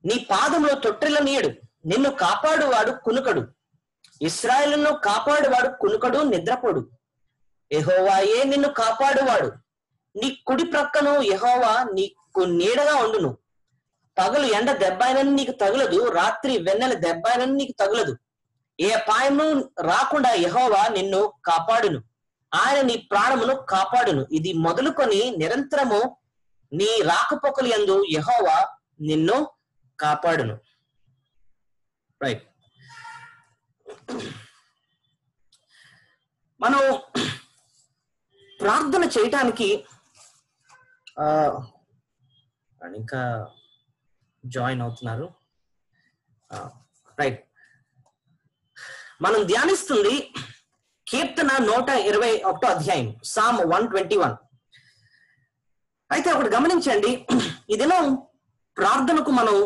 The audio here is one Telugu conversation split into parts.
నీ పాదములో తొట్టిల్లనీయడు. నిన్ను కాపాడువాడు కునుకడు. ఇశ్రాయేలును కాపాడువాడు కునుకడు, నిద్రపోడు. యెహోవాయే నిన్ను కాపాడువాడు. నీ కుడి ప్రక్కను యెహోవా నీకు నీడగా ఉండును. పగలు ఎండ దెబ్బైనని నీకు తగులదు, రాత్రి వెన్నెల దెబ్బైనని నీకు తగులదు. ఏ అపాయము రాకుండా యెహోవా నిన్ను కాపాడును. ఆయన నీ ప్రాణమును కాపాడును. ఇది మొదలుకొని నిరంతరము నీ రాకపోకలు యందు యెహోవా నిన్ను కాపాడును. రైట్. మనం ప్రార్థన చేయటానికి ఇంకా జాయిన్ అవుతున్నారు. రైట్. మనం ధ్యానిస్తుంది కీర్తన 121 అధ్యాయం, సామ్ 121. అయితే ఒకటి గమనించండి, ఈ దినం ప్రార్థనకు మనం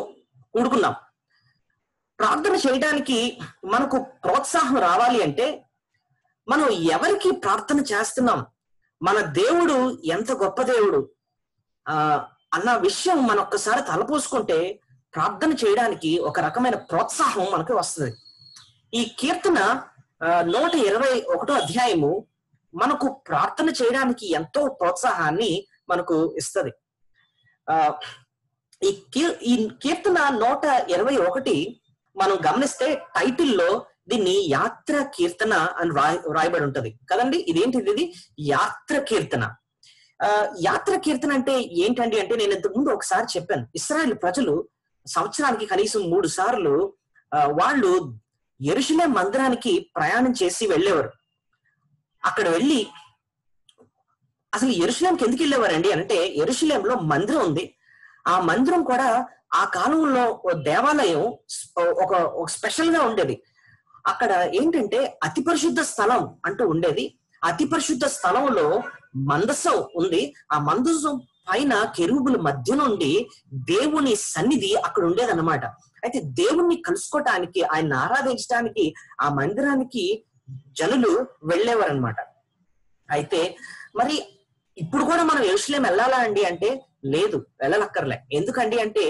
కూడుకున్నాం. ప్రార్థన చేయడానికి మనకు ప్రోత్సాహం రావాలి అంటే మనం ఎవరికి ప్రార్థన చేస్తున్నాం, మన దేవుడు ఎంత గొప్ప దేవుడు అన్న విషయం మనం ఒక్కసారి తలపోసుకుంటే ప్రార్థన చేయడానికి ఒక రకమైన ప్రోత్సాహం మనకు వస్తుంది. ఈ కీర్తన 121 అధ్యాయము మనకు ప్రార్థన చేయడానికి ఎంతో ప్రోత్సాహాన్ని మనకు ఇస్తుంది. ఈ కీర్తన 121 మనం గమనిస్తే టైటిల్లో దీన్ని యాత్ర కీర్తన అని రాయబడి ఉంటది కదండి. ఇదేంటిది? ఇది యాత్ర కీర్తన. యాత్ర కీర్తన అంటే ఏంటండి అంటే, నేను ఇంతకు ముందు ఒకసారి చెప్పాను, ఇశ్రాయేలు ప్రజలు సంవత్సరానికి కనీసం 3 సార్లు వాళ్ళు యెరూషలేము మందిరానికి ప్రయాణం చేసి వెళ్ళేవారు. అక్కడ వెళ్ళి అసలు యెరూషలేముకి ఎందుకు వెళ్ళేవారండి అంటే, యెరూషలేములో మందిరం ఉంది. ఆ మందిరం కూడా ఆ కాలంలో దేవాలయం ఒక స్పెషల్ గా ఉండేది. అక్కడ ఏంటంటే అతి పరిశుద్ధ స్థలం అంటూ ఉండేది. అతి పరిశుద్ధ స్థలంలో మందసం ఉంది. ఆ మందసం పైన కెరూబుల మధ్య నుండి దేవుని సన్నిధి అక్కడ ఉండేదన్నమాట. అయితే దేవుణ్ణి కలుసుకోవటానికి, ఆయన ఆరాధించడానికి ఆ మందిరానికి జనులు వెళ్ళేవారు అనమాట. అయితే మరి ఇప్పుడు కూడా మనం యెరూషలేము వెళ్ళాలా అండి అంటే లేదు, వెళ్ళనక్కర్లే. ఎందుకండి అంటే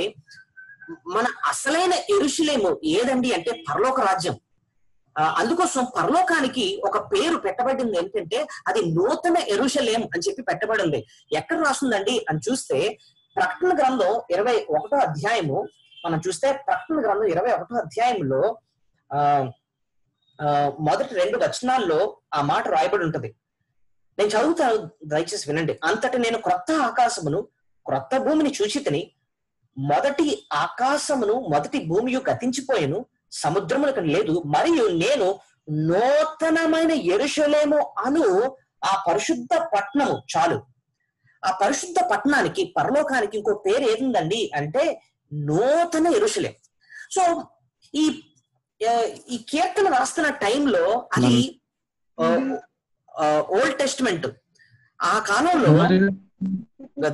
మన అసలైన యెరూషలేము ఏదండి అంటే పరలోక రాజ్యం. అందుకోసం పరలోకానికి ఒక పేరు పెట్టబడింది ఏంటంటే అది నూతన యెరూషలేం అని చెప్పి పెట్టబడింది. ఎక్కడ రాస్తుందండి అని చూస్తే ప్రకటన గ్రంథం 21 అధ్యాయము మనం చూస్తే, ప్రకటన గ్రంథం 21 అధ్యాయంలో మొదటి 2 వచనాల్లో ఆ మాట రాయబడి ఉంటది. నేను చదువుతాను, దయచేసి వినండి. అంతటి నేను క్రొత్త ఆకాశమును క్రొత్త భూమిని చూచితిని. మొదటి ఆకాశమును మొదటి భూమియు గతించిపోయెను, సముద్రములకు లేదు. మరియు నేను నూతనమైన యెరూషలేము అను ఆ పరిశుద్ధ పట్టణము, చాలు, ఆ పరిశుద్ధ పట్టణానికి, పరలోకానికి ఇంకో పేరు ఏదుందండి అంటే నూతన యెరూషలేం. సో ఈ కీర్తన రాస్తున్న టైంలో అది ఓల్డ్ టెస్టిమెంట్. ఆ కాలంలో,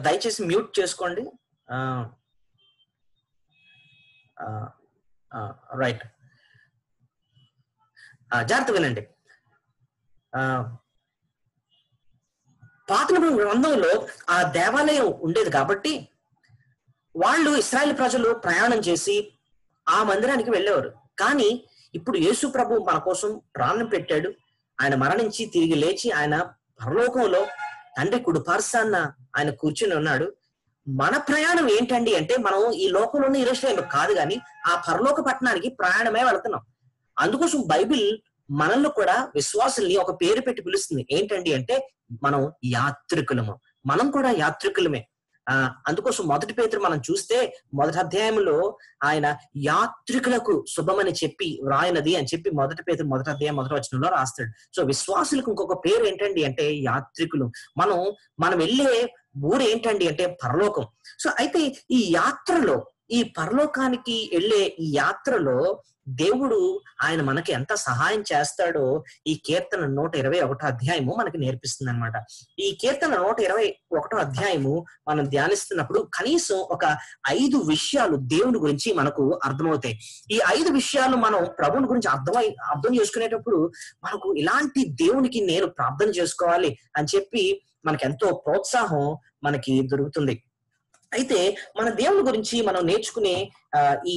దయచేసి మ్యూట్ చేసుకోండి. రైట్, జాగ్రత్త వినండి. పాత నిబంధన గ్రంథంలో ఆ దేవాలయం ఉండేది కాబట్టి వాళ్ళు, ఇశ్రాయేలు ప్రజలు ప్రయాణం చేసి ఆ మందిరానికి వెళ్ళేవారు. కానీ ఇప్పుడు యేసు ప్రభు మన కోసం ప్రాణం పెట్టాడు. ఆయన మరణించి తిరిగి లేచి ఆయన పరలోకంలో తండ్రి కుడి పార్శ్వాన ఆయన కూర్చుని ఉన్నాడు. మన ప్రయాణం ఏంటండి అంటే మనం ఈ లోకంలోనే యెరూషలేము కాదు, కానీ ఆ పరలోక పట్టణానికి ప్రయాణమే వెళుతున్నాం. అందుకోసం బైబిల్ మనల్ని కూడా, విశ్వాసుల్ని ఒక పేరు పెట్టి పిలుస్తుంది. ఏంటండి అంటే మనం యాత్రికులము. మనం కూడా యాత్రికులమే. అందుకోసం మొదటి పేతురు మనం చూస్తే మొదటి అధ్యాయంలో ఆయన యాత్రికులకు శుభమని చెప్పి వ్రాయినది అని చెప్పి మొదటి పేతురు మొదటి అధ్యాయం 1వ వచనంలో రాస్తాడు. సో విశ్వాసులకు ఇంకొక పేరు ఏంటండి అంటే యాత్రికులు. మనం వెళ్ళే ఊరు ఏంటండి అంటే పరలోకం. సో అయితే ఈ యాత్రలో, ఈ పరలోకానికి వెళ్ళే ఈ యాత్రలో దేవుడు ఆయన మనకి ఎంత సహాయం చేస్తాడో ఈ కీర్తన 121 అధ్యాయము మనకి నేర్పిస్తుంది అనమాట. ఈ కీర్తన 121 అధ్యాయము మనం ధ్యానిస్తున్నప్పుడు కనీసం ఒక 5 విషయాలు దేవుని గురించి మనకు అర్థమవుతాయి. ఈ 5 విషయాలు మనం ప్రభుని గురించి అర్థం చేసుకునేటప్పుడు మనకు ఇలాంటి దేవునికి నేను ప్రార్థన చేసుకోవాలి అని చెప్పి మనకి ఎంతో ప్రోత్సాహం మనకి దొరుకుతుంది. అయితే మన దేవుని గురించి మనం నేర్చుకునే ఈ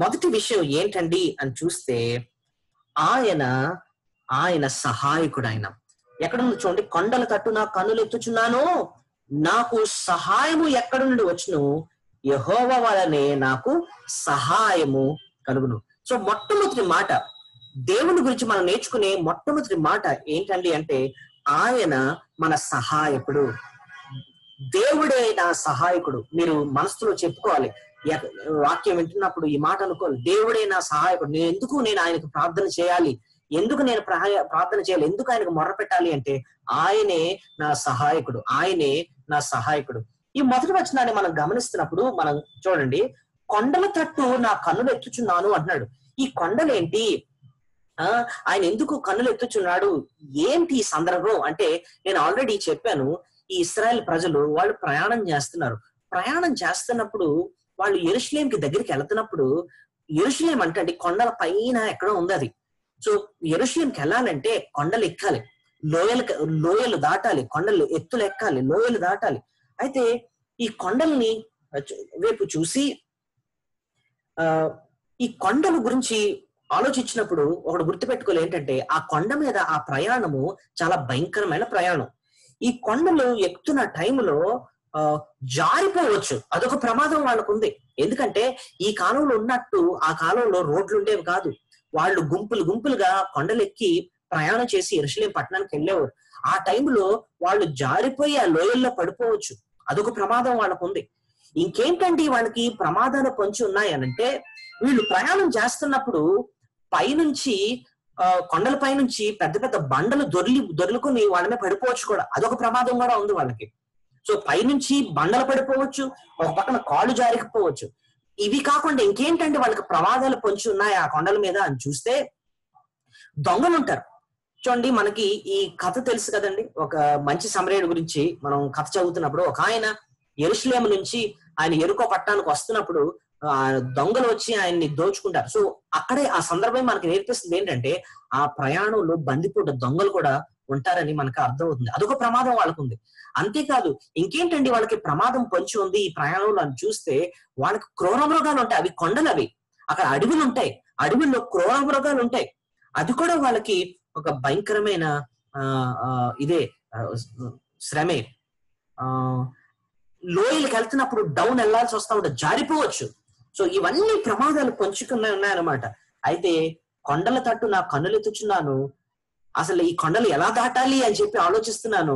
మొదటి విషయం ఏంటండి అని చూస్తే ఆయన ఆయన సహాయకుడు. ఆయన ఎక్కడుంది చూడండి, కొండల తట్టు నా కన్నులు ఎత్తుచున్నాను, నాకు సహాయము ఎక్కడి నుండి వచ్చును, యెహోవా వలనే నాకు సహాయము కలుగును. సో మొట్టమొదటి మాట దేవుని గురించి మనం నేర్చుకునే మొట్టమొదటి మాట ఏంటండి అంటే ఆయన మన సహాయకుడు. దేవుడే నా సహాయకుడు. మీరు మనసులో చెప్పుకోవాలి, వాక్యం వింటున్నప్పుడు ఈ మాట అనుకోవాలి, దేవుడే నా సహాయకుడు. నేను ఆయనకు ప్రార్థన చేయాలి, ఎందుకు నేను ప్రార్థన చేయాలి, ఎందుకు ఆయనకు మొర్ర పెట్టాలి అంటే ఆయనే నా సహాయకుడు, ఆయనే నా సహాయకుడు. ఈ మొదటి వచనాన్ని మనం గమనిస్తున్నప్పుడు మనం చూడండి, కొండల తట్టు నా కన్నులు ఎత్తుచున్నాను అంటున్నాడు. ఈ కొండలేంటి, ఆయన ఎందుకు కన్నులు ఎత్తుచున్నాడు, ఏంటి ఈ సందర్భం అంటే నేను ఆల్రెడీ చెప్పాను. ఈ ఇశ్రాయేల్ ప్రజలు వాళ్ళు ప్రయాణం చేస్తున్నారు. ప్రయాణం చేస్తున్నప్పుడు వాళ్ళు యెరూషలేంకి దగ్గరికి వెళ్తున్నప్పుడు, యెరూషలేం అంటే అండి కొండల పైన ఎక్కడో ఉంది అది. సో యెరూషలేంకి వెళ్ళాలంటే కొండలు ఎక్కాలి, లోయలు దాటాలి, కొండలు ఎత్తులు ఎక్కాలి, లోయలు దాటాలి. అయితే ఈ కొండల్ని వైపు చూసి ఈ కొండల గురించి ఆలోచించినప్పుడు ఒకటి గుర్తుపెట్టుకోవాలి ఏంటంటే ఆ కొండ మీద ఆ ప్రయాణము చాలా భయంకరమైన ప్రయాణం. ఈ కొండలు ఎక్కుతున్న టైంలో జారిపోవచ్చు, అదొక ప్రమాదం వాళ్ళకు ఉంది. ఎందుకంటే ఈ కాలంలో ఉన్నట్టు ఆ కాలంలో రోడ్లు ఉండేవి కాదు. వాళ్ళు గుంపులుగా కొండలెక్కి ప్రయాణం చేసి యెరూషలేం పట్టణానికి వెళ్ళేవారు. ఆ టైంలో వాళ్ళు జారిపోయి ఆ లోయల్లో పడిపోవచ్చు, అదొక ప్రమాదం వాళ్ళకు ఉంది. ఇంకేంటండి వాళ్ళకి ప్రమాదాలు పొంచి ఉన్నాయనంటే వీళ్ళు ప్రయాణం చేస్తున్నప్పుడు పైనుంచి కొండల పైనుంచి పెద్ద పెద్ద బండలు దొర్లుకుని వాళ్ళనే పడిపోవచ్చు కూడా, అదొక ప్రమాదం కూడా ఉంది వాళ్ళకి. సో పైనుంచి బండలు పడిపోవచ్చు, ఒక పక్కన కాళ్ళు జారికపోవచ్చు. ఇవి కాకుండా ఇంకేంటంటే వాళ్ళకి ప్రమాదాలు పొంచి ఉన్నాయి ఆ కొండల మీద అని చూస్తే దొంగలు ఉంటారు. చూడండి, మనకి ఈ కథ తెలుసు కదండి, ఒక మంచి సమరయుడి గురించి మనం కథ చదువుతున్నప్పుడు ఒక ఆయన యెరూషలేము నుంచి ఆయన యెరికో పట్టణానికి వస్తున్నప్పుడు దొంగలు వచ్చి ఆయన్ని దోచుకుంటారు. సో అక్కడే ఆ సందర్భం మనకి నేర్పిస్తుంది ఏంటంటే ఆ ప్రయాణంలో బందిపోట దొంగలు కూడా ఉంటారని మనకు అర్థమవుతుంది. అదొక ప్రమాదం వాళ్ళకు ఉంది. అంతేకాదు ఇంకేంటండి వాళ్ళకి ప్రమాదం పొంచి ఉంది ఈ ప్రయాణంలో అని చూస్తే వాళ్ళకి క్రూర మృగాలు ఉంటాయి. అవి కొండలు, అవి అక్కడ అడవులు ఉంటాయి, అడవుల్లో క్రూర మృగాలు ఉంటాయి. అది కూడా వాళ్ళకి ఒక భయంకరమైన శ్రమే. లోయలకు వెళ్తున్నప్పుడు డౌన్ వెళ్లాల్సి వస్తా ఉంటుంది, జారిపోవచ్చు. సో ఇవన్నీ ప్రమాదాలు ఉన్నాయన్నమాట. అయితే కొండల తట్టు నా కన్నులెత్తుచున్నాను, అసలు ఈ కొండలు ఎలా దాటాలి అని చెప్పి ఆలోచిస్తున్నాను.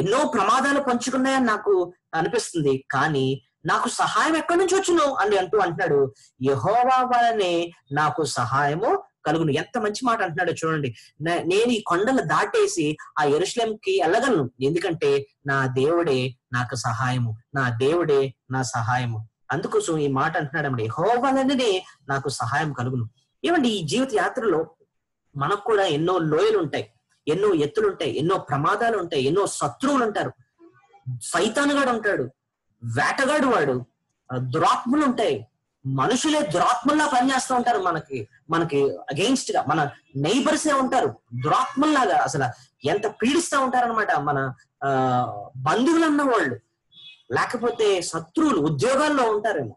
ఎన్నో ప్రమాదాలు పంచుకున్నాయని నాకు అనిపిస్తుంది, కానీ నాకు సహాయం ఎక్కడి నుంచి వచ్చును అని అంటున్నాడు. యెహోవా వలనే నాకు సహాయము కలుగును. ఎంత మంచి మాట అంటున్నాడు చూడండి. నేను ఈ కొండలు దాటేసి ఆ యెరూషలేంకి వెళ్ళగలను, ఎందుకంటే నా దేవుడే నాకు సహాయము, నా దేవుడే నా సహాయము. అందుకోసం ఈ మాట అంటున్నాడు, యెహోవా వలనే నాకు సహాయం కలుగును. ఏమండి ఈ జీవిత యాత్రలో మనకు కూడా ఎన్నో లోయలు ఉంటాయి, ఎన్నో ఎత్తులు ఉంటాయి, ఎన్నో ప్రమాదాలు ఉంటాయి, ఎన్నో శత్రువులు ఉంటారు. సైతానుగాడు ఉంటాడు, వేటగాడు వాడు, దురాత్ములు ఉంటాయి, మనుషులే దురాత్మల్లా పనిచేస్తూ ఉంటారు. మనకి అగెయిన్స్ట్ గా మన నైబర్సే ఉంటారు దురాత్మల్లాగా, అసలు ఎంత పీడిస్తూ ఉంటారనమాట. మన బంధువులన్న వాళ్ళు, లేకపోతే శత్రువులు ఉద్యోగాల్లో ఉంటారేమో.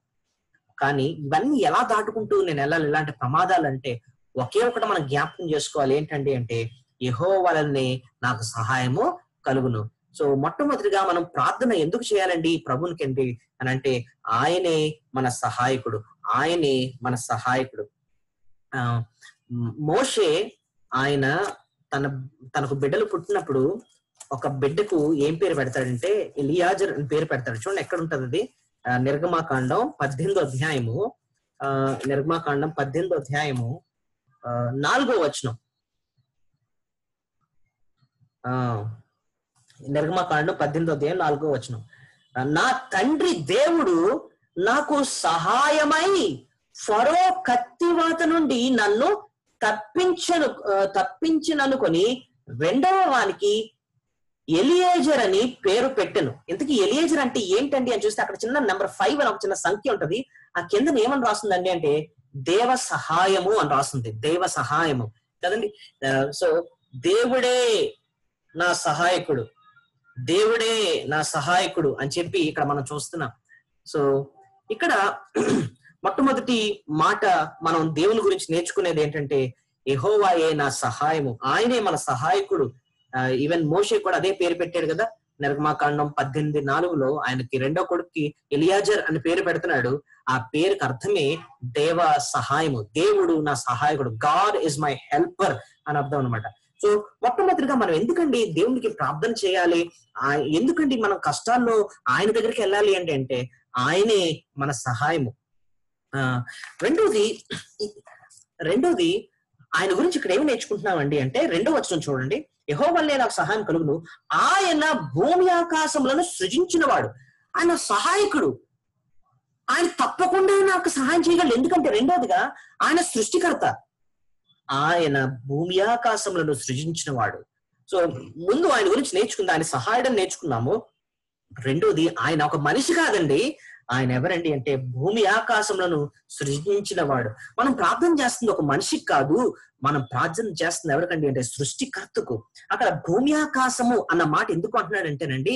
కానీ ఇవన్నీ ఎలా దాటుకుంటూ నేను వెళ్ళాలి ఇలాంటి ప్రమాదాలు అంటే ఒకే ఒకటి మనం జ్ఞాపకం చేసుకోవాలి, ఏంటండి అంటే యెహోవా వలనే నాకు సహాయము కలుగును. సో మొట్టమొదటిగా మనం ప్రార్థన ఎందుకు చేయాలండి ప్రభునికి ఏంటి అని అంటే ఆయనే మన సహాయకుడు, ఆయనే మన సహాయకుడు. మోషే ఆయన తనకు బిడ్డలు పుట్టినప్పుడు ఒక బిడ్డకు ఏం పేరు పెడతాడంటే ఎలియాజర్ అని పేరు పెడతాడు. చూడండి ఎక్కడ ఉంటది అది, నిర్గమాకాండం 18వ అధ్యాయము, నిర్గమాకాండం 18వ అధ్యాయము 4వ వచనం. నిర్గమాకాండం 18వ అధ్యాయం 4వ వచనం. నా తండ్రి దేవుడు నాకు సహాయమై ఫరో కత్తివాత నుండి నన్ను తప్పించిననుకొని రెండవ వానికి ఎలియేజర్ అని పేరు పెట్టెను. ఇంతకీ ఎలియేజర్ అంటే ఏంటండి అని చూస్తే అక్కడ చిన్న నెంబర్ 5 అని ఒక చిన్న సంఖ్య ఉంటది. ఆ కింద ఏమని రాస్తుందండి అంటే దేవ సహాయము అని రాస్తుంది, దేవ సహాయము కదండి. సో దేవుడే నా సహాయకుడు, దేవుడే నా సహాయకుడు అని చెప్పి ఇక్కడ మనం చూస్తున్నాం. సో ఇక్కడ మొట్టమొదటి మాట మనం దేవుని గురించి నేర్చుకునేది ఏంటంటే యెహోవాయే నా సహాయము, ఆయనే మన సహాయకుడు. ఈవెన్ మోషే కూడా అదే పేరు పెట్టాడు కదా, నిర్గమాకాండం 18:4 ఆయనకి రెండో కొడుక్కి ఎలియాజర్ అని పేరు పెడుతున్నాడు. ఆ పేరుకి అర్థమే దేవ సహాయము, దేవుడు నా సహాయకుడు, గాడ్ ఇస్ మై హెల్పర్ అని అర్థం అనమాట. సో మొట్టమొదటిగా మనం ఎందుకండి దేవునికి ప్రార్థన చేయాలి, ఎందుకండి మనం కష్టాల్లో ఆయన దగ్గరికి వెళ్ళాలి అంటే ఆయనే మన సహాయము. రెండోది ఆయన గురించి ఇక్కడ ఏమి నేర్చుకుంటున్నామండి అంటే 2వ వచనం చూడండి, యెహోవా వల్లే నాకు సహాయం కలుగును, ఆయన భూమి ఆకాశములను సృజించినవాడు, ఆయన సహాయకుడు, ఆయన తప్పకుండా నాకు సహాయం చేయగలడు. ఎందుకంటే రెండోదిగా ఆయన సృష్టికర్త, ఆయన భూమి ఆకాశములను సృజించిన వాడు. సో ముందు ఆయన గురించి నేర్చుకుందాం, ఆయన సహాయం నేర్చుకున్నాము. రెండోది ఆయన ఒక మనిషి కాదండి, ఆయన ఎవరండి అంటే భూమి ఆకాశములను సృజించిన వాడు. మనం ప్రార్థన చేస్తుంది ఒక మనిషికి కాదు, మనం ప్రార్థన చేస్తుంది ఎవరికండి అంటే సృష్టికర్తకు. అక్కడ భూమి ఆకాశము అన్న మాట ఎందుకు అంటున్నాడంటేనండి,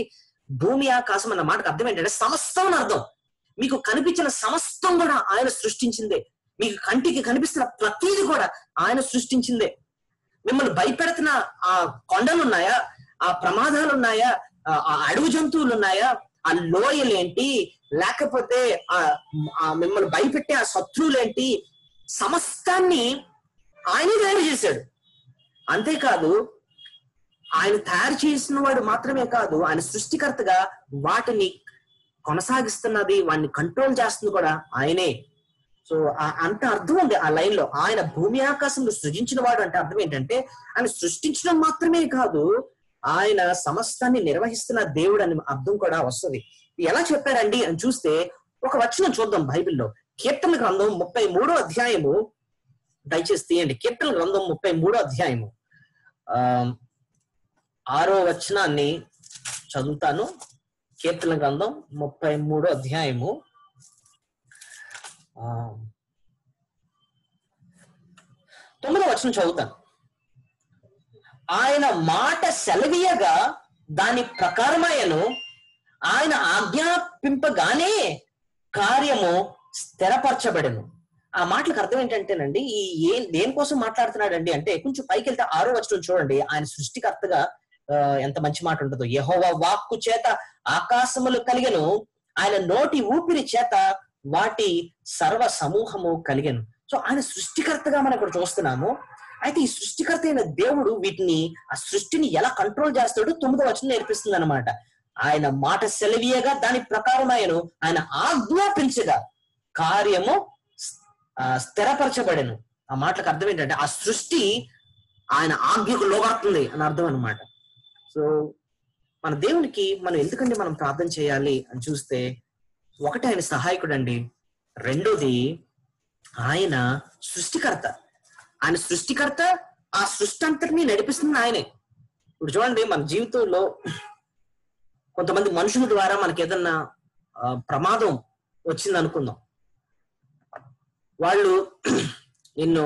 భూమి ఆకాశం అన్న మాటకు అర్థం ఏంటంటే సమస్తం అని అర్థం. మీకు కనిపించిన సమస్తం కూడా ఆయన సృష్టించిందే, మీకు కంటికి కనిపిస్తున్న ప్రతిదీ కూడా ఆయన సృష్టించిందే. మిమ్మల్ని భయపెడుతున్న ఆ కొండలు ఉన్నాయా, ఆ ప్రమాదాలు ఉన్నాయా, ఆ అడవి జంతువులు ఉన్నాయా, ఆ లోయలేంటి, లేకపోతే ఆ మిమ్మల్ని భయపెట్టే ఆ శత్రువులేంటి, సమస్తాన్ని ఆయనే తయారు చేశాడు. అంతేకాదు ఆయన తయారు చేసిన వాడు మాత్రమే కాదు, ఆయన సృష్టికర్తగా వాటిని కొనసాగిస్తున్నది, వాడిని కంట్రోల్ చేస్తుంది కూడా ఆయనే. సో అంత అర్థం ఉంది ఆ లైన్ లో. ఆయన భూమి ఆకాశంలో సృజించిన వాడు అంటే అర్థం ఏంటంటే ఆయన సృష్టించడం మాత్రమే కాదు, ఆయన సమస్తాన్ని నిర్వహిస్తున్న దేవుడు అని అర్థం కూడా వస్తుంది. ఎలా చెప్పారండి అని చూస్తే ఒక వచనం చూద్దాం బైబిల్లో. కీర్తన గ్రంథం 33వ అధ్యాయము, దయచేసి తీయండి. కీర్తన గ్రంథం 33వ అధ్యాయము 6వ వచనాన్ని చదువుతాను. కీర్తన గ్రంథం 33వ అధ్యాయము 9వ వచనం చదువుతాను. ఆయన మాట సెలవీయగా దాని ప్రకారమాయను, ఆయన ఆజ్ఞాపింపగానే కార్యము స్థిరపరచబడెను. ఆ మాటలకు అర్థం ఏంటంటేనండి, దేనికోసం మాట్లాడుతున్నాడండి అంటే కొంచెం పైకి వెళ్తే 6వ వచనం చూడండి. ఆయన సృష్టికర్తగా ఎంత మంచి మాట ఉంటుందో. యెహోవా వాక్కు చేత ఆకాశములు కలిగెను, ఆయన నోటి ఊపిరి చేత వాటి సర్వ సమూహము కలిగెను. సో ఆయన సృష్టికర్తగా మనం ఇక్కడ చూస్తున్నాము. అయితే ఈ సృష్టికర్త అయిన దేవుడు వీటిని, ఆ సృష్టిని ఎలా కంట్రోల్ చేస్తాడో 9వ వచనం నేర్పిస్తుంది అనమాట. ఆయన మాట సెలవీయగా దాని ప్రకారం ఆయన ఆజ్ఞాపించగా కార్యము స్థిరపరచబడెను. ఆ మాటలకు అర్థం ఏంటంటే ఆ సృష్టి ఆయన ఆజ్ఞకు లోబడుతుంది అని అర్థం అనమాట. సో మన దేవునికి మనం ఎందుకంటే మనం ప్రార్థన చేయాలి అని చూస్తే, ఒకటి ఆయన సహాయకుడు అండి, రెండోది ఆయన సృష్టికర్త. ఆయన సృష్టికర్త, ఆ సృష్టి అంతటినీ నడిపిస్తుంది ఆయనే. ఇప్పుడు చూడండి, మన జీవితంలో కొంతమంది మనుషుల ద్వారా మనకి ఏదన్నా ప్రమాదం వచ్చింది అనుకుందాం. వాళ్ళు నిన్ను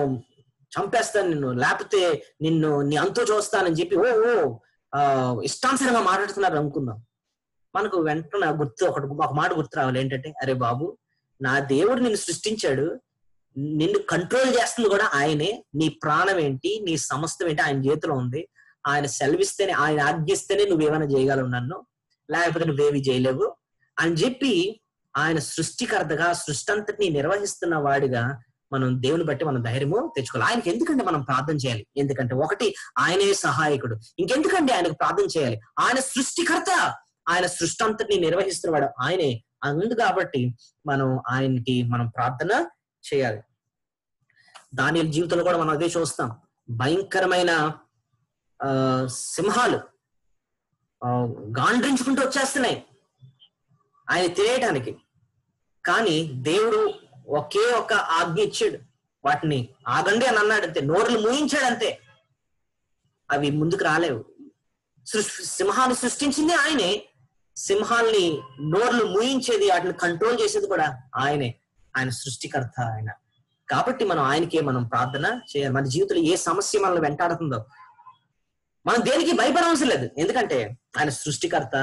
చంపేస్తాను, నిన్ను లేకపోతే నిన్ను నీ అంతో చూస్తానని చెప్పి ఇష్టానుసారంగా మాట్లాడుతున్నారు అనుకుందాం. మనకు వెంటనే ఒక మాట గుర్తు రావాలి. ఏంటంటే, అరే బాబు, నా దేవుడు నిన్ను సృష్టించాడు, నిన్ను కంట్రోల్ చేస్తుంది కూడా ఆయనే. నీ ప్రాణం ఏంటి, నీ సమస్తం ఏంటి ఆయన చేతిలో ఉంది. ఆయన సెలవిస్తేనే, ఆయన ఆజ్ఞిస్తేనే నువ్వేమైనా చేయగలవు నన్ను, లేకపోతే నువ్వేవి చేయలేవు అని చెప్పి ఆయన సృష్టికర్తగా సృష్టి అంతటిని నిర్వహిస్తున్న వాడిగా మనం దేవుని బట్టి మనం ధైర్యము తెచ్చుకోవాలి. ఆయనకి ఎందుకంటే మనం ప్రార్థన చేయాలి? ఎందుకంటే ఒకటి ఆయనే సహాయకుడు. ఇంకెందుకంటే ఆయనకు ప్రార్థన చేయాలి? ఆయన సృష్టికర్త, ఆయన సృష్టి అంతటిని నిర్వహిస్తున్నవాడు ఆయనే. అందు కాబట్టి మనం ప్రార్థన చేయాలి. దానియేలు జీవితంలో కూడా మనం అదే చూస్తాం. భయంకరమైన సింహాలు గాండ్రించుకుంటూ వచ్చేస్తున్నాయి ఆయన తినేయటానికి. కానీ దేవుడు ఒకే ఒక ఆజ్ఞ ఇచ్చాడు, వాటిని ఆగండి అని అన్నాడు అంతే. నోరులు మూయించాడు అంతే, అవి ముందుకు రాలేవు. సింహాన్ని సృష్టించింది ఆయనే, సింహాల్ని నోర్లు మూయించేది, వాటిని కంట్రోల్ చేసేది కూడా ఆయనే. ఆయన సృష్టికర్త ఆయన. కాబట్టి మనం ఆయనకే మనం ప్రార్థన చేయాలి. మన జీవితంలో ఏ సమస్య మనల్ని వెంటాడుతుందో, మనం దేనికి భయపడవలసిన లేదు, ఎందుకంటే ఆయన సృష్టికర్త,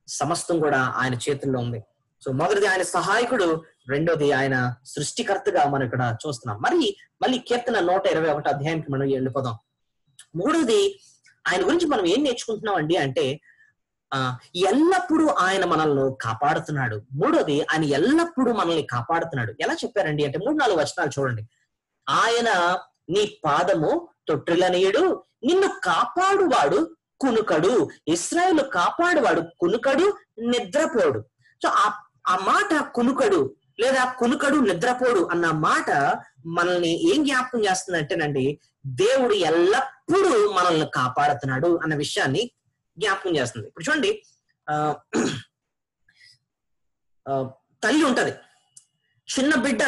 సమస్తం కూడా ఆయన చేతుల్లో ఉంది. సో మొదటిది ఆయన సహాయకుడు, రెండోది ఆయన సృష్టికర్తగా మనం ఇక్కడ చూస్తున్నాం. మళ్ళీ కీర్తన 121 అధ్యాయానికి మనం వెళ్ళిపోదాం. మూడోది ఆయన గురించి మనం ఏం నేర్చుకుంటున్నాం అండి అంటే ఎల్లప్పుడూ ఆయన మనల్ని కాపాడుతున్నాడు. మూడోది ఆయన ఎల్లప్పుడూ మనల్ని కాపాడుతున్నాడు. ఎలా చెప్పారండి అంటే 3-4 వచనాలు చూడండి. ఆయన నీ పాదము తొట్టిల్లనీయుడు, నిన్ను కాపాడువాడు కునుకడు. ఇశ్రాయేలు కాపాడువాడు కునుకడు, నిద్రపోడు. సో ఆ మాట కునుకడు లేదా కునుకడు నిద్రపోడు అన్న మాట మనల్ని ఏం జ్ఞాపకం చేస్తుందంటేనండి, దేవుడు ఎల్లప్పుడూ మనల్ని కాపాడుతున్నాడు అన్న విషయాన్ని జ్ఞాపకం చేస్తుంది. ఇప్పుడు చూడండి, తల్లి ఉంటది, చిన్న బిడ్డ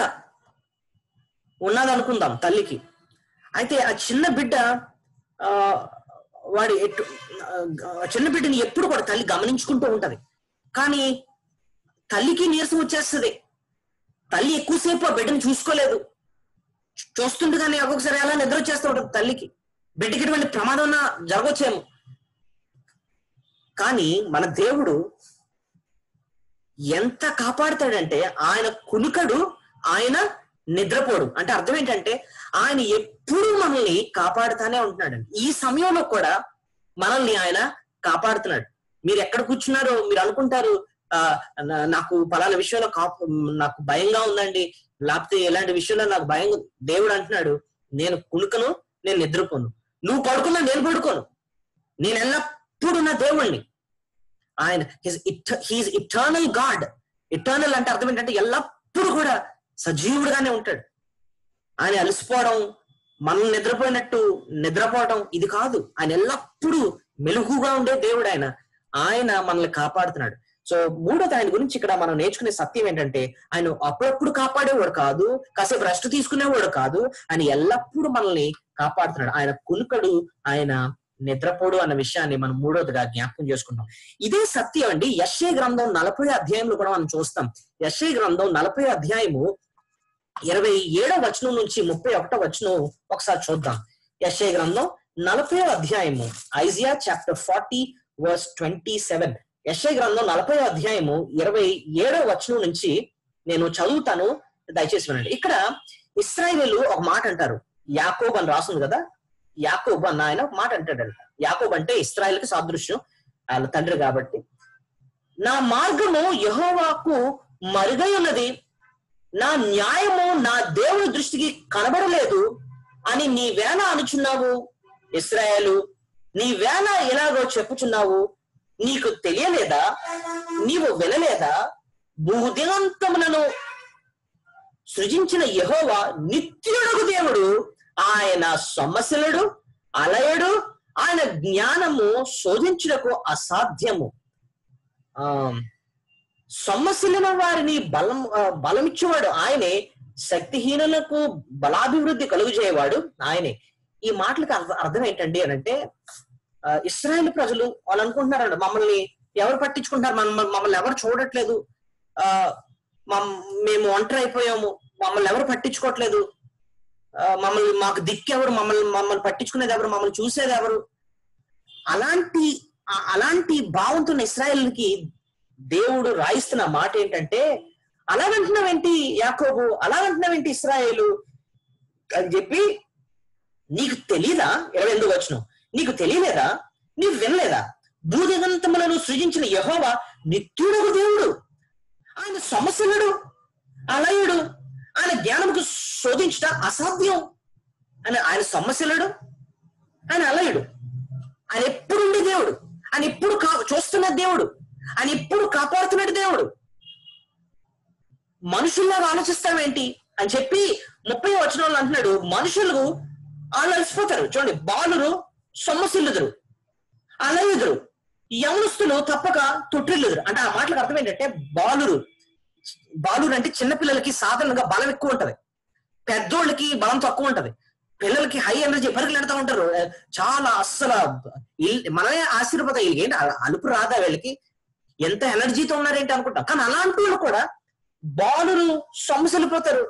ఉన్నదనుకుందాం తల్లికి. అయితే ఆ చిన్న బిడ్డ చిన్న బిడ్డని ఎప్పుడు కూడా తల్లి గమనించుకుంటూ ఉంటది. కానీ తల్లికి నీరసం వచ్చేస్తుంది. తల్లి ఎక్కువసేపు ఆ బిడ్డను చూసుకోలేదు. చూస్తుండగానే ఒక్కొక్కసారి అలా నిద్ర వచ్చేస్తూ ఉంటుంది తల్లికి. బిడ్డకి ఎటువంటి ప్రమాదం జరగవచ్చేమో. కానీ మన దేవుడు ఎంత కాపాడుతాడంటే ఆయన కునుకడు, ఆయన నిద్రపోడు. అంటే అర్థం ఏంటంటే ఆయన ఎప్పుడు మనల్ని కాపాడుతానే ఉంటున్నాడండి. ఈ సమయంలో కూడా మనల్ని ఆయన కాపాడుతున్నాడు. మీరు ఎక్కడ కూర్చున్నారో మీరు అనుకుంటారు, నాకు పలానా విషయంలో నాకు భయంగా ఉందండి, లేకపోతే ఎలాంటి విషయంలో నాకు భయం. దేవుడు అంటున్నాడు, నేను కునుకను, నేను నిద్రపోను. నువ్వు పడుకున్నా నేను పడుకోను. నేను ఎల్లప్పుడు నా దేవుణ్ణి. ఆయన హీస్ ఇటర్నల్ గాడ్. ఇటర్నల్ అంటే అర్థం ఏంటంటే ఎల్లప్పుడు కూడా సజీవుడుగానే ఉంటాడు. ఆయన అలసిపోవడం, మనం నిద్రపోవడం ఇది కాదు. ఆయన ఎల్లప్పుడూ మెలుగుగా ఉండే దేవుడు. ఆయన మనల్ని కాపాడుతున్నాడు. సో మూడోది ఆయన గురించి ఇక్కడ మనం నేర్చుకునే సత్యం ఏంటంటే ఆయన అప్పుడప్పుడు కాపాడేవాడు కాదు, కాసేపు రెస్ట్ తీసుకునేవాడు కాదు. ఆయన ఎల్లప్పుడూ మనల్ని కాపాడుతున్నాడు. ఆయన కునుకడు, ఆయన నిద్రపోడు అన్న విషయాన్ని మనం మూడోదిగా జ్ఞాపకం చేసుకుంటాం. ఇదే సత్యం అండి యెషయా గ్రంథం 40వ అధ్యాయంలో కూడా మనం చూస్తాం. యెషయా గ్రంథం 40వ అధ్యాయము 27వ వచనం నుంచి 31వ వచనం ఒకసారి చూద్దాం. యెషయా గ్రంథం 40వ అధ్యాయము, ఐజియా చాప్టర్ 40 వర్స్ 27. యెషయా గ్రంథం 40వ అధ్యాయము 27వ వచనం నుంచి నేను చదువుతాను, దయచేసి వినండి. ఇక్కడ ఇశ్రాయేలు ఒక మాట అంటారు. యాకోబు అని రాస్తుంది కదా, యాకోబు అన్న ఆయన ఒక మాట అంటాడంట. యాకోబు అంటే ఇశ్రాయేలుకి సాదృశ్యం, వాళ్ళ తండ్రి కాబట్టి. నా మార్గము యెహోవాకు మరుగై ఉన్నది, నా న్యాయము నా దేవుని దృష్టికి కనబడలేదు అని నీవేళ అనుచున్నావు. ఇశ్రాయేలు, నీవేళ ఎలాగో చెప్పుచున్నావు. నీకు తెలియలేదా? నీవు వినలేదా? భూదిగంతములను సృజించిన యెహోవా నిత్యుడగు దేవుడు, ఆయన సొమ్మసిలుడు, అలయుడు, ఆయన జ్ఞానము శోధించుటకు అసాధ్యము. సొమ్మసిలిన వారిని బలమిచ్చేవాడు ఆయనే, శక్తిహీనులకు బలాభివృద్ధి కలుగు చేయవాడు ఆయనే. ఈ మాటలకు అర్థం ఏంటండి అని అంటే, ఇశ్రాయేలు ప్రజలు వాళ్ళు అనుకుంటున్నారంట, మమ్మల్ని ఎవరు పట్టించుకుంటారు, మమ్మల్ని ఎవరు చూడట్లేదు, మేము ఒంటరి అయిపోయాము, మమ్మల్ని ఎవరు పట్టించుకోవట్లేదు, మాకు దిక్కెవరు, మమ్మల్ని పట్టించుకునేది ఎవరు, మమ్మల్ని చూసేది ఎవరు. అలాంటి భావంతో ఇశ్రాయేలుకి దేవుడు రాయిస్తున్న మాట ఏంటంటే, అలాగంటున్నావేంటి యాకోబు, అలాగంటున్నావేంటి ఇశ్రాయేలు అని చెప్పి, నీకు తెలీదా? 28వ వచనం, నీకు తెలియలేదా? నీవు వినలేదా? భూదిగంతములను సృజించిన యెహోవా నిత్యుడగు దేవుడు, ఆయన సమస్యలుడు, అలయుడు, ఆయన జ్ఞానముకు శోధించుట అసాధ్యం అని. ఆయన సమస్యలుడు, ఆయన అలయుడు, ఆయన ఎప్పుడు ఉండే దేవుడు, ఆయన ఎప్పుడు చూస్తున్న దేవుడు, ఆయన ఎప్పుడు కాపాడుతున్నట్టు దేవుడు. మనుషుల్లాగా ఆలోచిస్తావేంటి అని చెప్పి 30వ వచనంలో అంటున్నాడు, మనుషులు వాళ్ళు అలసిపోతారు. చూడండి, బాలురు సొమ్మసిల్లుదురు, అలయుదురు, యవనస్తులు తప్పక తొట్టిల్లుదురు. అంటే ఆ మాటలకు అర్థం ఏంటంటే, బాలురు అంటే చిన్నపిల్లలకి సాధారణంగా బలం ఎక్కువ ఉంటది, పెద్దోళ్ళకి బలం తక్కువ ఉంటది. పిల్లలకి హై ఎనర్జీ పరికలు ఎడతా ఉంటారు, చాలా అస్సలు మనమే ఆశీర్వాదం. వీళ్ళకి ఏంటి అలుపు రాదా, వీళ్ళకి ఎంత ఎనర్జీతో ఉన్నారేంటి అనుకుంటాం. కానీ అలాంటి వాళ్ళు కూడా బాలురు సొమ్మసిల్లిపోతారు,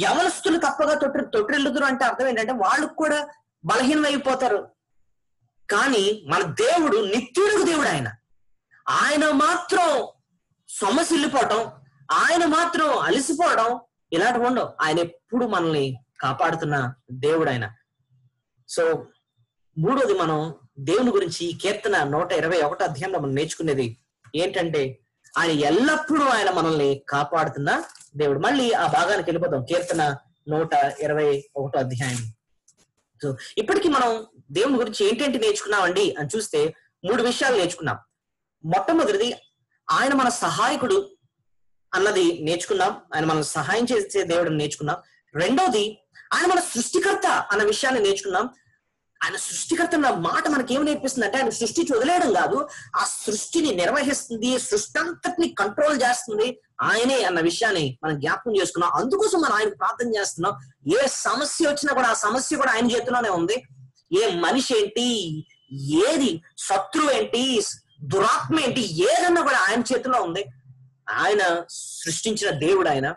యవనస్తులు తప్పగా తొట్టిల్లుదురు. అంటే అర్థం ఏంటంటే వాళ్ళకు కూడా బలహీనం అయిపోతారు. కానీ మన దేవుడు నిత్యుడుగు దేవుడు. ఆయన మాత్రం సొమ్మసిల్లిపోవటం, ఆయన మాత్రం అలసిపోవడం ఇలాంటివి ఉండవు. ఆయన ఎప్పుడు మనల్ని కాపాడుతున్న దేవుడు ఆయన. సో మూడోది, మనం దేవుని గురించి కీర్తన 121 అధ్యాయంలో మనం నేర్చుకునేది ఏంటంటే ఆయన ఎల్లప్పుడూ ఆయన మనల్ని కాపాడుతున్న దేవుడు. మళ్ళీ ఆ భాగానికి వెళ్ళిపోతాం. కీర్తన 121 అధ్యాయం. సో ఇప్పటికీ మనం దేవుని గురించి ఏంటేంటి నేర్చుకున్నామండి అని చూస్తే 3 విషయాలు నేర్చుకున్నాం. మొట్టమొదటిది, ఆయన మన సహాయకుడు అన్నది నేర్చుకున్నాం. ఆయన మనం సహాయం చేసే దేవుడిని నేర్చుకున్నాం. రెండోది, ఆయన మన సృష్టికర్త అన్న విషయాన్ని నేర్చుకున్నాం. ఆయన సృష్టికర్త అన్న మాట మనకి ఏమి నేర్పిస్తుంది అంటే ఆయన సృష్టి వదిలేయడం కాదు, ఆ సృష్టిని నిర్వహిస్తుంది, సృష్టి అంతటిని కంట్రోల్ చేస్తుంది ఆయనే అన్న విషయాన్ని మనం జ్ఞాపకం చేసుకున్నాం. అందుకోసం మనం ఆయన ప్రార్థన చేస్తున్నాం. ఏ సమస్య వచ్చినా కూడా ఆ సమస్య కూడా ఆయన చేతిలోనే ఉంది. ఏ మనిషి ఏంటి, ఏది శత్రువు ఏంటి, దురాత్మ ఏంటి, ఏదన్నా కూడా ఆయన చేతిలో ఉంది. ఆయన సృష్టించిన దేవుడు ఆయన,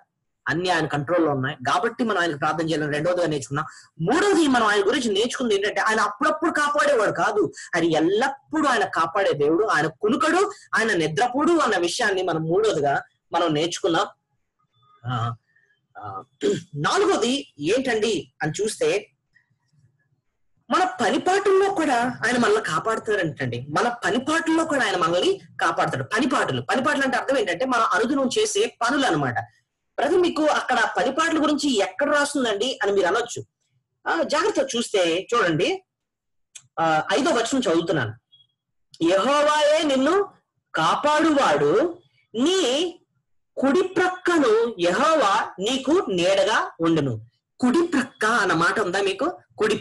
అన్ని ఆయన కంట్రోల్లో ఉన్నాయి కాబట్టి మనం ఆయన ప్రార్థన చేయాలని రెండోదిగా నేర్చుకున్నాం. మూడోది, మనం ఆయన గురించి నేర్చుకుంది ఏంటంటే ఆయన అప్పుడప్పుడు కాపాడేవాడు కాదు, ఆయన ఎల్లప్పుడూ ఆయన కాపాడే దేవుడు. ఆయన కునుకడు, ఆయన నిద్రపోడు అన్న విషయాన్ని మనం మూడోదిగా మనం నేర్చుకున్నాం. నాలుగోది ఏంటండి అని చూస్తే మన పనిపాటుల్లో కూడా ఆయన మనల్ని కాపాడుతారంటండి. మన పనిపాటుల్లో కూడా ఆయన మనల్ని కాపాడుతాడు. పనిపాటులు అంటే అర్థం ఏంటంటే మన అనుదినం చేసే పనులు అనమాట. ప్రతి మీకు అక్కడ పనిపాట్ల గురించి ఎక్కడ రాస్తుందండి అని మీరు అనొచ్చు. జాగ్రత్త చూస్తే చూడండి, 5వ వచనం చదువుతున్నాను. యెహోవాయే నిన్ను కాపాడువాడు, నీ కుడి ప్రక్కను యెహోవా నీకు నీడగా ఉండును. కుడి ప్రక్క అన్న మాట ఉందా మీకు? కుడి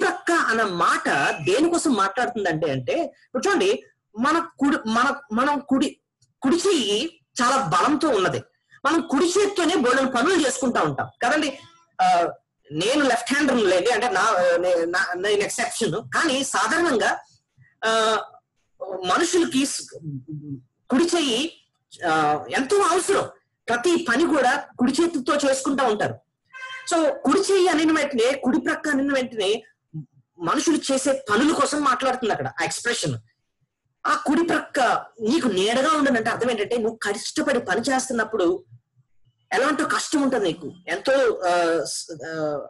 ప్రక్క అన్న మాట దేనికోసం మాట్లాడుతుందంటే అంటే ఇప్పుడు చూడండి, మనం కుడి చెయ్యి చాలా బలంతో ఉన్నది. మనం కుడి చేతితోనే బోల్డెన్ పనులు చేసుకుంటా ఉంటాం కదండి. నేను లెఫ్ట్ హ్యాండర్ లేండి, అంటే నేను ఎక్సెప్షన్. కానీ సాధారణంగా మనుషులకి కుడి చెయ్యి ఎంతో అవసరం. ప్రతి పని కూడా కుడి చేతితో చేసుకుంటా ఉంటారు. సో కుడి చెయ్యి అనిన వెంటనే, కుడి ప్రక్క అనిన వెంటనే మనుషులు చేసే పనుల కోసం మాట్లాడుతుంది అక్కడ ఆ ఎక్స్ప్రెషన్. ఆ కుడి ప్రక్క నీకు నీడగా ఉండనంటే అర్థం ఏంటంటే నువ్వు కష్టపడి పని చేస్తున్నప్పుడు ఎలాంటి కష్టం ఉంటుంది నీకు, ఎంతో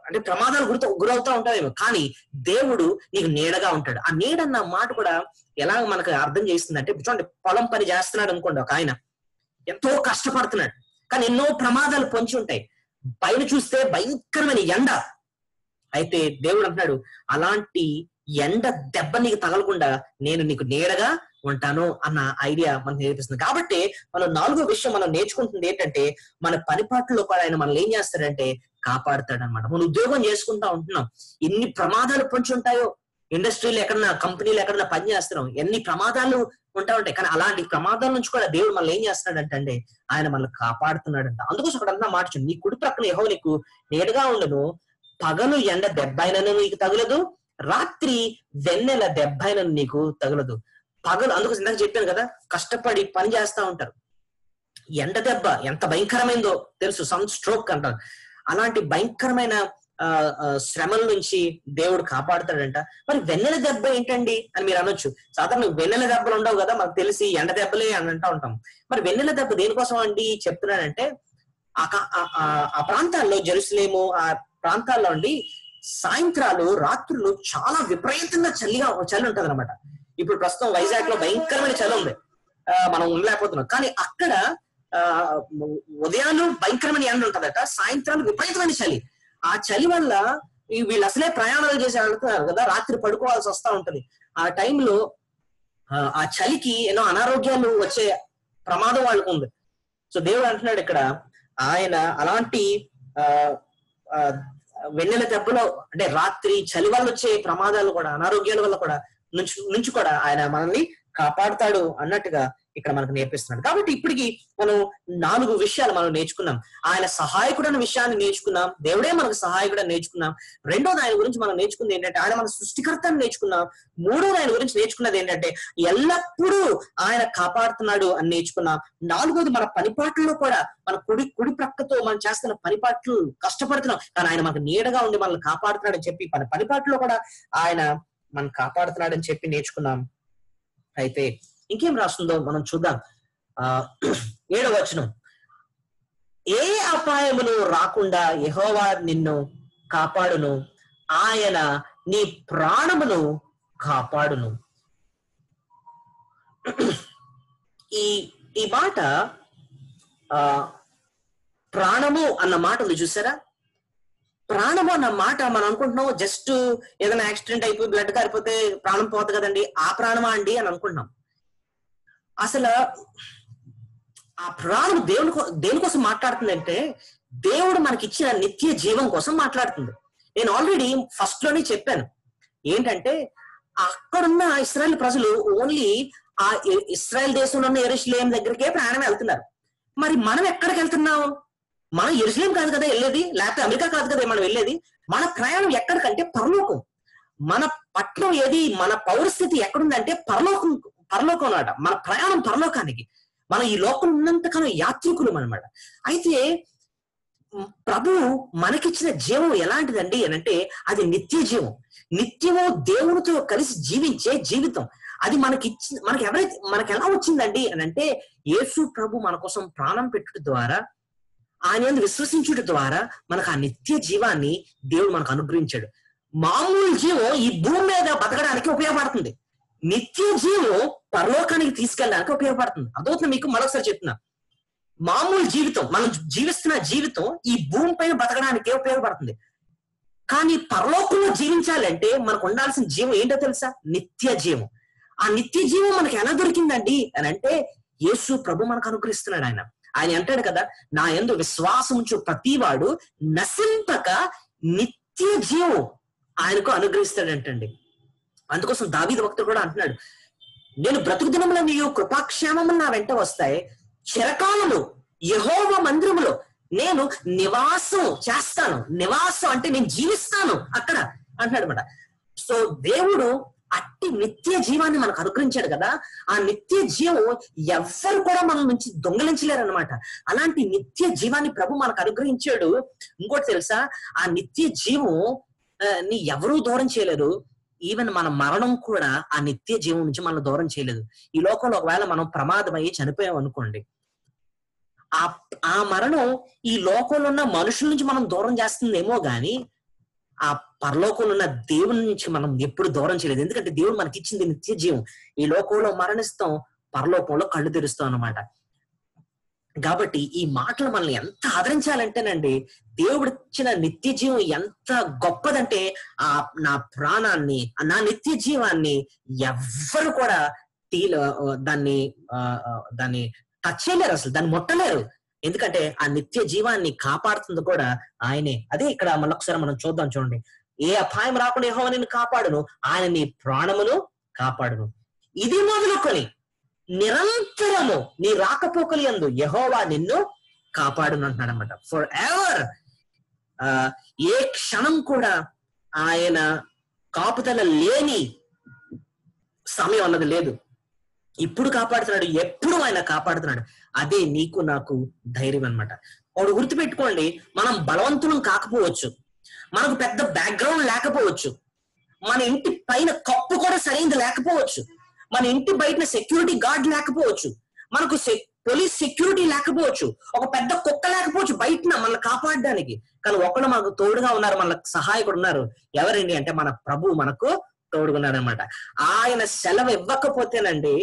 అంటే ప్రమాదాలు గురవుతా ఉంటావేమో, కానీ దేవుడు నీకు నీడగా ఉంటాడు. ఆ నీడన్న మాట కూడా ఎలా మనకు అర్థం చేస్తుందంటే చూడండి, పొలం పని చేస్తున్నాడు అనుకోండి, ఒక ఆయన ఎంతో కష్టపడుతున్నాడు కానీ ఎన్నో ప్రమాదాలు పొంచి ఉంటాయి. పైన చూస్తే భయంకరమైన ఎండ, అయితే దేవుడు అంటున్నాడు అలాంటి ఎండ దెబ్బ నీకు తగలకుండా నేను నీకు నీడగా ఉంటాను అన్న ఐడియా మనకు నేర్పిస్తుంది. కాబట్టి మనం 4వ విషయం మనం నేర్చుకుంటుంది ఏంటంటే మన పనిపాట్లలో కూడా ఆయన మనల్ని ఏం చేస్తాడంటే కాపాడుతాడు అనమాట. మనం ఉద్యోగం చేసుకుంటా ఉంటున్నాం, ఎన్ని ప్రమాదాలు పొంచి ఉంటాయో, ఇండస్ట్రీలో ఎక్కడన్నా, కంపెనీలు ఎక్కడన్నా పని చేస్తున్నాం, ఎన్ని ప్రమాదాలు ఉంటా ఉంటాయి. కానీ అలాంటి ప్రమాదాల నుంచి కూడా దేవుడు మనల్ని ఏం చేస్తున్నాడంటే ఆయన మనల్ని కాపాడుతున్నాడంట. అందుకోసం అక్కడ అన్న మాట చూడండి, నీ కుడి ప్రక్కన యెహోవా నీకు నీడగా ఉండును, పగలు ఎండ దెబ్బైనను నీకు తగులదు, రాత్రి వెన్నెల దెబ్బైనను నీకు తగులదు. పగలు, అందుకోసం ఇందాక చెప్పాను కదా, కష్టపడి పని చేస్తా ఉంటారు. ఎండ దెబ్బ ఎంత భయంకరమైందో తెలుసు, సన్ స్ట్రోక్ అంటారు. అలాంటి భయంకరమైన శ్రమల నుంచి దేవుడు కాపాడుతాడంట. మరి వెన్నెల దెబ్బ ఏంటండి అని మీరు అనొచ్చు. సాధారణ వెన్నెల దెబ్బలు ఉండవు కదా, మనకు తెలిసి ఎండ దెబ్బలే అని అంటా ఉంటాం. మరి వెన్నెల దెబ్బ దేనికోసం అండి చెప్తున్నాడంటే ఆ ప్రాంతాల్లో, జెరూసలేము ఆ ప్రాంతాల్లో అండి సాయంత్రాలు, రాత్రులు చాలా విపరీతంగా చలి ఉంటది అనమాట. ఇప్పుడు ప్రస్తుతం వైజాగ్ లో భయంకరమైన చలి ఉంది, మనం ఉండలేకపోతున్నాం. కానీ అక్కడ ఉదయాలు భయంకరమైన ఎండ ఉంటదట, సాయంత్రాలు విపరీతమైన చలి. ఆ చలి వల్ల వీళ్ళు అసలే ప్రయాణాలు చేసి వెళ్తున్నారు కదా, రాత్రి పడుకోవాల్సి వస్తా ఉంటది. ఆ టైంలో ఆ చలికి ఎన్నో అనారోగ్యాలు వచ్చే ప్రమాదం వాళ్ళకు ఉంది. సో దేవుడు అంటున్నాడు ఇక్కడ, ఆయన అలాంటి వెన్నెల దెబ్బలో, అంటే రాత్రి చలి వల్ల వచ్చే ప్రమాదాలు కూడా, అనారోగ్యాల వల్ల కూడా నుంచి కూడా ఆయన మనల్ని కాపాడుతాడు అన్నట్టుగా ఇక్కడ మనకు నేర్పిస్తున్నాడు. కాబట్టి ఇప్పటికి మనం 4 విషయాలు మనం నేర్చుకున్నాం. ఆయన సహాయకుడు అనే విషయాన్ని నేర్చుకున్నాం, దేవుడే మనకు సహాయకుడు అని నేర్చుకున్నాం. రెండోది ఆయన గురించి మనం నేర్చుకుంది ఏంటంటే ఆయన మన సృష్టికర్త అని నేర్చుకున్నాం. మూడోది ఆయన గురించి నేర్చుకున్నది ఏంటంటే ఎల్లప్పుడూ ఆయన కాపాడుతున్నాడు అని నేర్చుకున్నాం. 4వది మన పనిపాట్లలో కూడా, మన కుడి ప్రక్కతో మనం చేస్తున్న పనిపాట్లు కష్టపడుతున్నాం కానీ ఆయన మనకు నీడగా ఉండి మనల్ని కాపాడుతున్నాడు అని చెప్పి మన పనిపాట్లో కూడా ఆయన మనం కాపాడుతున్నాడని చెప్పి నేర్చుకున్నాం. అయితే ఇంకేం రాస్తుందో మనం చూద్దాం. 7వ వచనం, ఏ అపాయమును రాకుండా యెహోవా నిన్ను కాపాడును, ఆయన నీ ప్రాణమును కాపాడును. ఈ మాట ప్రాణము అన్న మాట ఉంది చూసారా? ప్రాణము అన్న మాట మనం అనుకుంటున్నాం జస్ట్ ఏదైనా యాక్సిడెంట్ అయిపోయి బ్లడ్ కారిపోతే ప్రాణం పోతుంది కదండి, ఆ ప్రాణమా అండి అని అనుకుంటున్నాం. అసలు ఆ ప్రాణం దేనికోసం మాట్లాడుతుంది అంటే దేవుడు మనకిచ్చిన నిత్య జీవం కోసం మాట్లాడుతుంది. నేను ఆల్రెడీ ఫస్ట్ లోనే చెప్పాను ఏంటంటే అక్కడున్న ఇశ్రాయేల్ ప్రజలు ఓన్లీ ఆ ఇశ్రాయేల్ దేశంలో ఉన్న యెరూషలేం దగ్గరికే ప్రయాణం వెళ్తున్నారు. మరి మనం ఎక్కడికి వెళ్తున్నాం? మనం యెరూషలేం కాదు కదా వెళ్ళేది, లేకపోతే అమెరికా కాదు కదా మనం వెళ్ళేది. మన ప్రయాణం ఎక్కడికంటే పరలోకం. మన పట్నం ఏది, మన పౌరస్థితి ఎక్కడుందంటే పరలోకం అన్నమాట. మన ప్రయాణం పరలోకానికి. మనం ఈ లోకం ఉన్నంతకాలం యాత్రికులం అనమాట. అయితే ప్రభు మనకిచ్చిన జీవం ఎలాంటిదండి అని అంటే అది నిత్య జీవం. నిత్యము దేవునితో కలిసి జీవించే జీవితం. అది మనకి ఎలా వచ్చిందండి అని అంటే యేసు ప్రభు మన కోసం ప్రాణం పెట్టుట ద్వారా, ఆయన యందు విశ్వసించుట ద్వారా మనకు ఆ నిత్య జీవాన్ని దేవుడు మనకు అనుగ్రహించాడు. మామూలు జీవం ఈ భూమి మీద బతకడానికి ఉపయోగపడుతుంది, నిత్య జీవం పరలోకానికి తీసుకెళ్ళడానికి ఉపయోగపడుతుంది. అదవుతుంది మీకు. మరొకసారి చెప్తున్నా, మామూలు జీవితం మనం జీవిస్తున్న జీవితం ఈ భూమి పైన బతకడానికే ఉపయోగపడుతుంది. కానీ పరలోకంలో జీవించాలంటే మనకు ఉండాల్సిన జీవం ఏంటో తెలుసా? నిత్య జీవం. ఆ నిత్య జీవం మనకి ఎలా దొరికిందండి అని అంటే యేసు ప్రభు మనకు అనుగ్రహిస్తున్నాడు. ఆయన అంటాడు కదా, నా యందు విశ్వాసం ఉంచు ప్రతివాడు నశింపక నిత్య జీవం ఆయనకు అనుగ్రహిస్తాడంటండి. అందుకోసం దావీదు భక్తుడు కూడా అంటున్నాడు, నేను బ్రతుకు దినములో నీవు కృపాక్షేమము నా వెంట వస్తాయి, చిరకాలము యెహోవా మందిరములో నేను నివాసం చేస్తాను. నివాసం అంటే నేను జీవిస్తాను అక్కడ అంటున్నాడు అనమాట. సో దేవుడు అట్టి నిత్య జీవాన్ని మనకు అనుగ్రహించాడు కదా. ఆ నిత్య జీవం ఎవ్వరు కూడా మన నుంచి దొంగలించలేరు అనమాట. అలాంటి నిత్య జీవాన్ని ప్రభు మనకు అనుగ్రహించాడు. ఇంకోటి తెలుసా, ఆ నిత్య జీవం ని ఎవరూ దూరం చేయలేరు. ఈవెన్ మన మరణం కూడా ఆ నిత్య జీవం నుంచి మనం దూరం చేయలేదు. ఈ లోకంలో ఒకవేళ మనం ప్రమాదమయ్యి చనిపోయాం అనుకోండి, ఆ మరణం ఈ లోకంలో ఉన్న మనుషుల నుంచి మనం దూరం చేస్తుందేమో గాని ఆ పరలోకంలో ఉన్న దేవుని నుంచి మనం ఎప్పుడు దూరం చేయలేదు. ఎందుకంటే దేవుడు మనకి ఇచ్చింది నిత్య జీవం. ఈ లోకంలో మరణిస్తాం, పరలోకంలో కళ్ళు తెరుస్తాం అన్నమాట. కాబట్టి ఈ మాటలు మనల్ని ఎంత ఆదరించాలంటేనండి, దేవుడు ఇచ్చిన నిత్య జీవం ఎంత గొప్పదంటే నా ప్రాణాన్ని, నా నిత్య జీవాన్ని ఎవ్వరు కూడా దాన్ని టచ్ చేయలేరు, అసలు దాన్ని ముట్టలేరు. ఎందుకంటే ఆ నిత్య జీవాన్ని కాపాడుతుంది కూడా ఆయనే. అదే ఇక్కడ మళ్ళొకసారి మనం చూద్దాం. చూడండి, ఏ అపాయం రాకుండా యెహోవా నిన్ను కాపాడును, ఆయన నీ ప్రాణమును కాపాడును. ఇది మొదలుకొని నిరంతరము నీ రాకపోకలు యందు యెహోవా నిన్ను కాపాడును అంటున్నాడు అనమాట. For ever. ఏ క్షణం కూడా ఆయన కాపుదల లేని సమయం అన్నది లేదు. ఇప్పుడు కాపాడుతున్నాడు, ఎప్పుడు ఆయన కాపాడుతున్నాడు. అదే నీకు నాకు ధైర్యం అనమాట. ఒకడు గుర్తుపెట్టుకోండి, మనం బలవంతులం కాకపోవచ్చు, మనకు పెద్ద బ్యాక్గ్రౌండ్ లేకపోవచ్చు, మన ఇంటి పైన కప్పు కూడా సరైనది లేకపోవచ్చు, మన ఇంటి బయట సెక్యూరిటీ గార్డ్ లేకపోవచ్చు, మనకు పోలీస్ సెక్యూరిటీ లేకపోవచ్చు, ఒక పెద్ద కుక్క లేకపోవచ్చు బయట మనల్ని కాపాడడానికి. కానీ ఒకళ్ళు మనకు తోడుగా ఉన్నారు, మనకు సహాయకుడు ఉన్నారు. ఎవరండి అంటే మన ప్రభు మనకు తోడుగున్నాడు అనమాట. ఆయన సెలవు ఇవ్వకపోతేనండి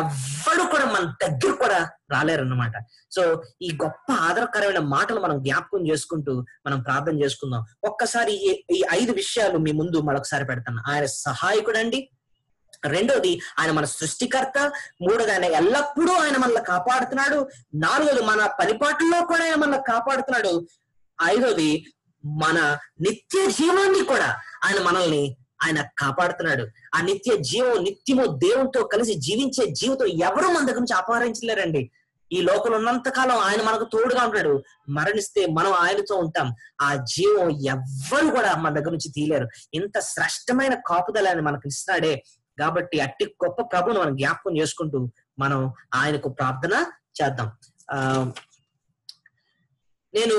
ఎవ్వడు కూడా మన దగ్గర కూడా రాలేరన్నమాట. సో ఈ గొప్ప ఆదరకరమైన మాటలు మనం జ్ఞాపకం చేసుకుంటూ మనం ప్రార్థన చేసుకుందాం. ఒక్కసారి ఈ 5 విషయాలు మీ ముందు మరొకసారి పెడతాను. ఆయన సహాయకుడు అండి, రెండోది ఆయన మన సృష్టికర్త, మూడోది ఆయన ఎల్లప్పుడూ ఆయన మనల్ని కాపాడుతున్నాడు, నాలుగోది మన పనిపాట్లలో కూడా ఆయన మనల్ని కాపాడుతున్నాడు, ఐదోది మన నిత్య జీవాన్ని కూడా ఆయన కాపాడుతున్నాడు. ఆ నిత్య జీవం, నిత్యము దేవునితో కలిసి జీవించే జీవితం ఎవరు మన దగ్గర నుంచి అపహరించలేరండి. ఈ లోకంలో ఉన్నంత కాలం ఆయన మనకు తోడుగా ఉంటాడు. మరణిస్తే మనం ఆయనతో ఉంటాం. ఆ జీవం ఎవ్వరు కూడా మన దగ్గర నుంచి తీయలేరు. ఇంత శ్రేష్టమైన కాపుదల ఆయన మనకు ఇస్తాడే. కాబట్టి అట్టి గొప్ప ప్రభువును మనం జ్ఞాపకం చేసుకుంటూ మనం ఆయనకు ప్రార్థన చేద్దాం. నేను